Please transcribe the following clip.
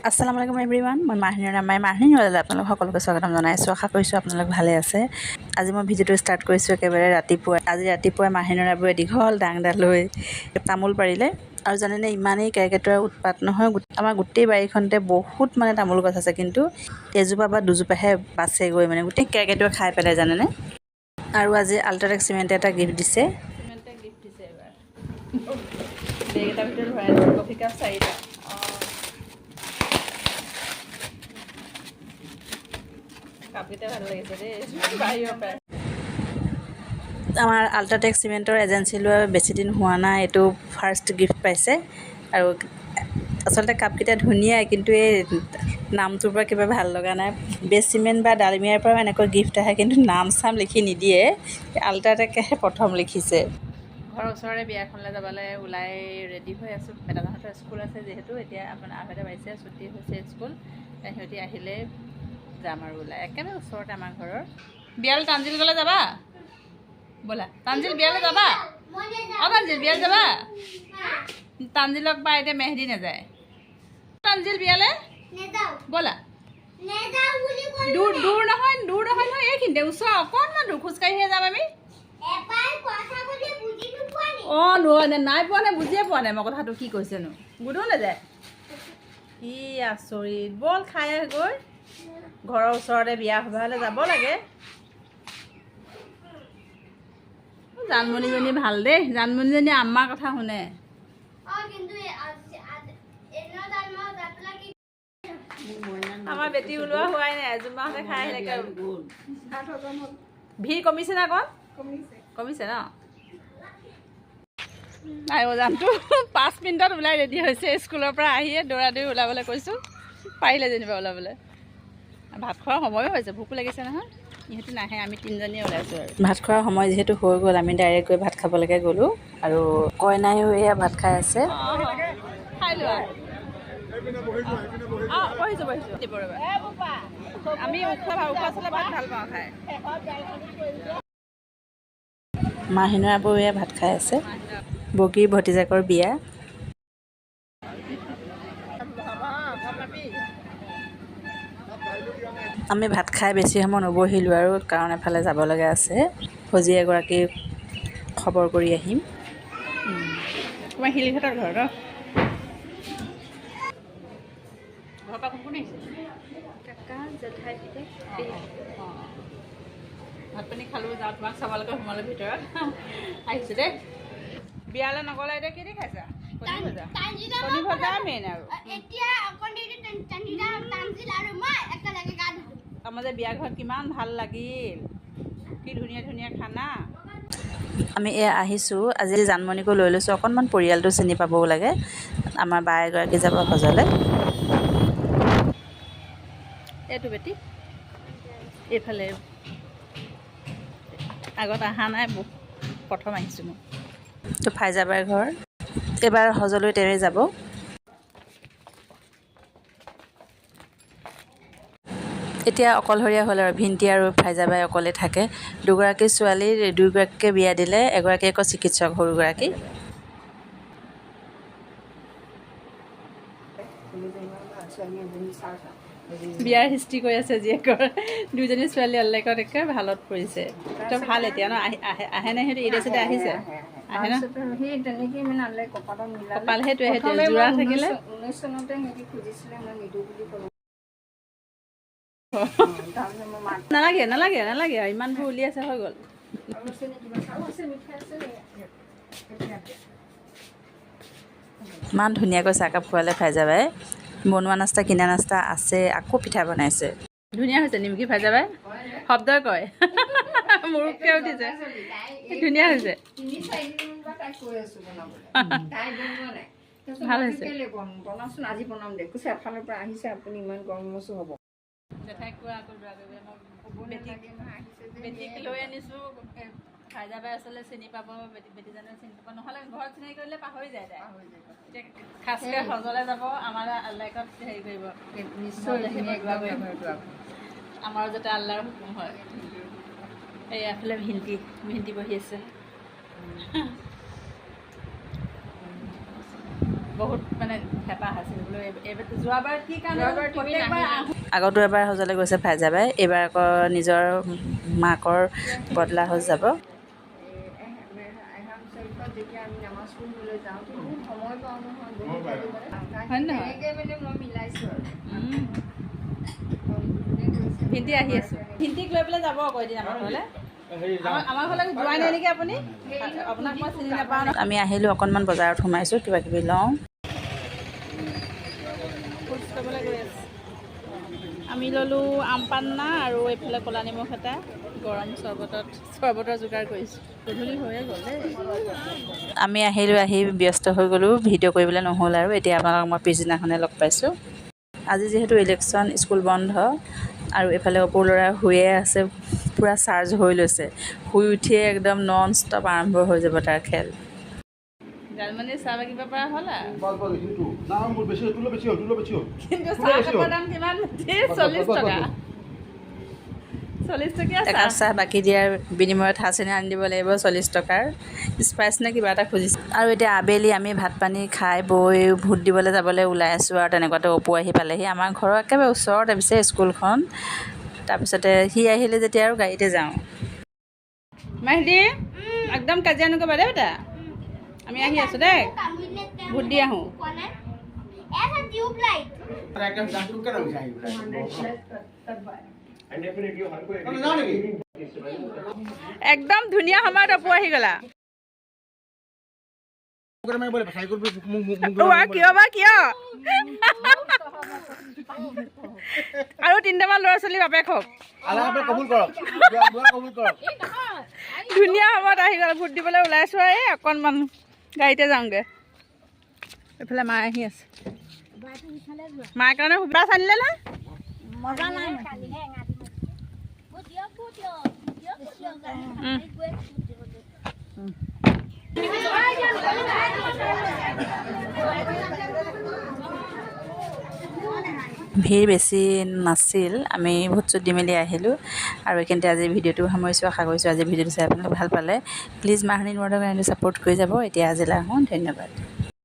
আসসালামু আলাইকুম এভৰিৱান, মই মাহিনীৰলৈ আপোনালোক সকলোকে স্বাগতম জনাইছোঁ। আশা কৰিছোঁ আপোনালোক ভালে আছে। আজি মই ভিডিঅ'টো ষ্টাৰ্ট কৰিছোঁ একেবাৰে ৰাতিপুৱাই। আজি ৰাতিপুৱাই মাহিনীৰাবোৰে দীঘল ডাংডাল লৈ তামোল পাৰিলে। আৰু জানেনে, ইমানেই কেৰ্কেটুৱাৰ উৎপাত নহয়, আমাৰ গোটেই বাৰীখনতে বহুত মানে তামোল গছ আছে, কিন্তু এজোপা বা দুজোপাহে বাচেগৈ, মানে গোটেই কেৰ্কেটুৱাই খাই পেলাই জানেনে। আৰু আজি আল্ট্ৰাটেক চিমেণ্টে এটা গিফ্ট দিছে। চিমেণ্টে গিফ্ট দিছে এবাৰ। বেগ এটাৰ ভিতৰত ভৰাই দিছে কফি কাপ 4টা। কাপকেইটা ভাল লাগিছে দেই, বাহিৰৰ পৰাই। আমাৰ আল্ট্ৰাটেক চিমেণ্টৰ এজেঞ্চি লোৱা বেছি দিন হোৱা নাই, এইটো ফাৰ্ষ্ট গিফ্ট পাইছে। আৰু আচলতে কাপকেইটা ধুনীয়াই, কিন্তু এই নামটোৰ পৰা কিবা ভাল লগা নাই। বেষ্ট চিমেণ্ট বা ডালমিয়াৰ পৰাও এনেকৈ গিফ্ট আহে, কিন্তু নাম চাম লিখি নিদিয়ে। আল্ট্ৰাটেকেহে প্ৰথম লিখিছে। ঘৰৰ ওচৰৰে বিয়াখনলৈ যাবলৈ ওলাই ৰেডি হৈ আছোঁ। মেডামহঁতৰ স্কুল আছে যিহেতু, এতিয়া আপোনাৰ 8টা বাজিছে, ছুটি হৈছে স্কুল। সিহঁতি আহিলে যাম আৰু ওলাই। একেবাৰে ওচৰতে আমাৰ ঘৰৰ। বিয়ালৈ তানজিল গ'লে যাবা? ব'লা তানজিল, বিয়ালৈ যাবা? তানজিল বিয়ালৈ যাবা? তানজিলক বা এতিয়া মেহেদি নাযায়। তানজিল বিয়ালৈ ব'লা। দূৰ নহয় নহয়, এইখিনিতে ওচৰ, অকণমান দূৰ খোজকাঢ়িহে যাম আমি। অঁ নাই পোৱা নাই, বুজিয়ে পোৱা নাই মই কথাটো কি কৈছেনো। গুডো নাযায়, কি আচৰিত। বল খাই গৈ ঘৰৰ ওচৰতে বিয়া সভা হ'লে যাব লাগে। জানমণিজনী ভাল দেই, জানমণিজনী আমাৰ কথা শুনে। আমাৰ বেটি ওলোৱা হোৱাই নাই, এজোমাহঁতে খাই আহিলে। ভিৰ কমিছে নে অকণ? কমিছে ন? নাই জানটো 5 মিনিটত ওলাই ৰেডি হৈছে। স্কুলৰ পৰা আহিয়ে দৌৰা দৌৰি ওলাবলৈ কৈছোঁ, পাৰিলে যেনিবা ওলাবলৈ। ভাত খোৱাৰ সময়ো হৈছে, ভোকো লাগিছে নহয়। ইহঁতে নাহে, আমি 3জনীয়ে ওলাইছোঁ আৰু। ভাত খোৱাৰ সময় যিহেতু হৈ গ'ল, আমি ডাইৰেক্ট গৈ ভাত খাবলৈকে গ'লোঁ। আৰু কইনায়ো এয়া ভাত খাই আছে। খাই লোৱা। বহিছোঁ আমি উখোৱা চালে ভাত ভাল পাওঁ খাই। মাহিনাৰাবোৰ এয়া ভাত খাই আছে। বগীৰ ভতিজাকৰ বিয়া। আমি ভাত খাই বেছি সময় নবহিলোঁ আৰু, কাৰণ এফালে যাব লগা আছে। ফজি এগৰাকী খবৰ কৰি আহিম। তোমাৰ শিলিঘাটৰ ঘৰ ন? ঘৰৰ পৰা কোন আহিছে? কাকা, জেঠাই, পিতেক। ভাত পানী খালোঁ, যাওঁ তোমাক চাবলৈকে সোমালোঁ ভিতৰত। আহিছোঁ দেই। বিয়ালৈ নগ'লে এতিয়া কি দি খাইছা? কণী ভজা মেইন আৰু। আমাৰ যে বিয়া ঘৰত কিমান ভাল লাগিল, কি ধুনীয়া ধুনীয়া খানা। আমি এয়া আহিছোঁ, আজি জানমণিকো লৈ লৈছোঁ। অকণমান পৰিয়ালটো চিনি পাবও লাগে। আমাৰ বা এগৰাকী যাব হজলৈ। এইটো বেটি এইফালে আগত অহা নাই, প্ৰথম আহিছোঁ মই। তো ফাইজাবাৰ ঘৰ, এইবাৰ হজলৈ তেওঁৱে যাব। এতিয়া অকলশৰীয়া হ'ল আৰু, ভিন্তি আৰু ফাইজাবাই অকলে থাকে। দুগৰাকী ছোৱালীৰ দুয়োগৰাকীকে বিয়া দিলে, এগৰাকী আকৌ চিকিৎসক, সৰুগৰাকী। বিয়াৰ হিষ্ট্ৰী কৈ আছে জীয়েকৰ। দুইজনী ছোৱালী অল্লেকত একেবাৰে ভালত পৰিছে। তো ভাল এতিয়া ন? আহে নে সিহঁতে? ঈদে চিদে আহিছে? আহে ন? কপাল সেইটোৱে যোৰা থাকিলে। 19 চনতে সিহঁতি খুজিছিলে, মই নিদিওঁ বুলি ক'লোঁ। নালাগে আৰু ইমানবোৰ উলিয়াইছে, হৈ গ'ল। ইমান ধুনীয়াকৈ চাহকাপ খোৱালে ফাইজাবাই। বনোৱা নাস্তা, কিনা নাস্তা আছে, আকৌ পিঠা বনাইছে। ধুনীয়া হৈছে নিমকি ফাইজাবাই, শব্দই কয়। মুৰুককৈ উঠিছে, ধুনীয়া হৈছে। ভাল হৈছে। বনাওচোন, আজি বনাম দে কৈছে। এফালৰ পৰা আহিছে, আপুনি ইমান গৰম মচো হ'ব। জেঠাইক কোৱা আকৌ বেটিক লৈ আনিছোঁ। ফাইজাবাই আচলতে চিনি পাব, বেটিজনে চিনি পাব, নহ'লে ঘৰত চিনাকি কৰিলে পাহৰি যায় তাই। এতিয়া খাচকৈ হজলৈ যাব, আমাৰ আল্লাইকত হেৰি কৰিব, নিশ্চয় আমাৰো যাতে আল্লাৰ হুকুম হয়। এই এফালে ভিন্তি বহি আছে। বহুত মানে হেঁপাহ আছিল বোলো এইবাৰ যোৱাবাৰ কি কাৰণে যোৱাবাৰ তুমি প্ৰত্যেকবাৰ নাহিলা। আহোঁ। আগতো এবাৰ হজলৈ গৈছে ফাইজাবাই, এইবাৰ আকৌ নিজৰ মাকৰ বদলা হৈ যাব। এহাম চৰিফত যেতিয়া আমি নামাজ পঢ়িবলৈ যাওঁ বহুত সময় পাওঁ নহয় বহুত হয় নহয়? তেনেকৈ মানে মই মিলাইছোঁ আৰু ভিন্তি আহি আছোঁ, ভিন্তিক লৈ পেলাই যাব আকৌ এদিন আমাৰ ঘৰলৈ। আমাৰ ঘৰলৈ যোৱাই নাই নেকি আপুনি? আপোনাক মই চিনি নাপাওঁ ন। আমি আহিলোঁ, অকণমান বজাৰত সোমাইছোঁ, কিবা কিবি লওঁ। আমি ল'লোঁ আম পান্না আৰু এইফালে ক'লা নিমখ এটা, গৰম চৰ্বতৰ যোগাৰ কৰিছোঁ। গধূলি হৈয়ে গ'ল দেই। আমি আহিলোঁ, আহি ব্যস্ত হৈ গ'লোঁ, ভিডিঅ' কৰিবলৈ নহ'ল আৰু। এতিয়া আপোনালোকক মই পিছদিনাখনে লগ পাইছোঁ। আজি যিহেতু ইলেকশ্যন, স্কুল বন্ধ আৰু এইফালে অপুৰ ল'ৰা শুয়ে আছে, পূৰা চাৰ্জ হৈ লৈছে। শুই উঠিয়ে একদম নন ষ্টপ আৰম্ভ হৈ যাব তাৰ খেল। জালমানি চাহ বাকিব পৰা হ'ল আৰু। কিন্তু চাহকাপৰ দাম কিমান? 40 টকা। 40 টকীয়া একাপ চাহ বাকী দিয়াৰ বিনিময়ত হাঁচনি আনি দিব লাগিব 40 টকাৰ। স্পাইচ নে কিবা এটা খুজিছোঁ। আৰু এতিয়া আবেলি আমি ভাত পানী খাই বৈ ভোট দিবলৈ যাবলৈ ওলাই আছোঁ আৰু তেনেকুৱাতে অপু আহি পালেহি। আমাৰ ঘৰৰ একেবাৰে ওচৰতে পিছে স্কুলখন। তাৰপিছতে সি আহিলে যেতিয়া আৰু গাড়ীতে যাওঁ। মেহদি একদম কাজিয়া নকৰিবা দেই বেটা, আমি আহি আছোঁ দেই, ভোট দি আহোঁ। একদম ধুনীয়া সময়ত অপু আহি গ'লা। কিয় বা কিয় আৰু 3টামান ল'ৰা ছোৱালী বাপেক হওক, ধুনীয়া সময়ত আহি গ'ল। ভোট দিবলৈ ওলাইছোঁ আৰু এই অকণমান গাড়ীতে যাওঁগৈ। এইফালে মা আহি আছে, মাৰ কাৰণে সুবিধা আনিলে না মজা নাই। ভিৰ বেছি নাছিল, আমি ভোট চোট দি মেলি আহিলোঁ আৰু এইখিনিতে আজি ভিডিঅ'টো সামৰিছোঁ। আশা কৰিছোঁ আজি ভিডিঅ'টো চাই আপোনালোকে ভাল পালে। প্লিজ মাহনি নৰ্দক ছাপোৰ্ট কৰি যাব। এতিয়া আজিলৈ আহোঁ, ধন্যবাদ।